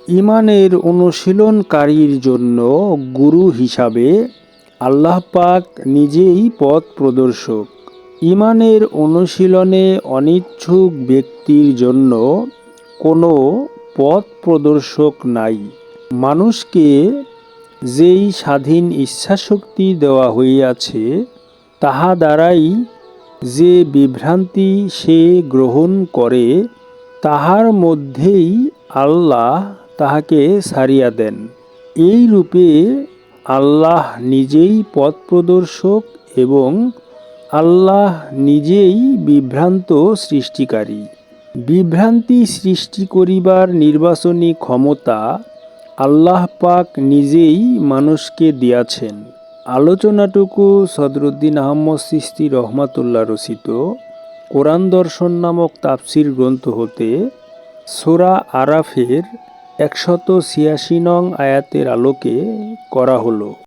ঈমানের অনুশীলনকারীর জন্য গুরু হিসাবে আল্লাহ পাক নিজেই পথ প্রদর্শক। ঈমানের অনুশীলনে অনিচ্ছুক ব্যক্তির জন্য কোনো পথ প্রদর্শক নাই। মানুষকে যেই স্বাধীন ইচ্ছাশক্তি দেওয়া হইয়াছে, তাহা দ্বারাই যে বিভ্রান্তি সে গ্রহণ করে, তাহার মধ্যেই আল্লাহ তাহাকে ছাড়িয়া দেন। এই রূপে আল্লাহ নিজেই পথ প্রদর্শক এবং আল্লাহ নিজেই বিভ্রান্ত সৃষ্টিকারী। বিভ্রান্তি সৃষ্টি করিবার নির্বাচনী ক্ষমতা আল্লাহ পাক নিজেই মানুষকে দিয়াছেন। আলোচনাটুকু সদরুদ্দীন আহমদ চিশতি রহমাতুল্লাহ রচিত কোরআন দর্শন নামক তাফসির গ্রন্থ হতে সূরা আরাফের 186 নং আয়াতের আলোকে করা হলো।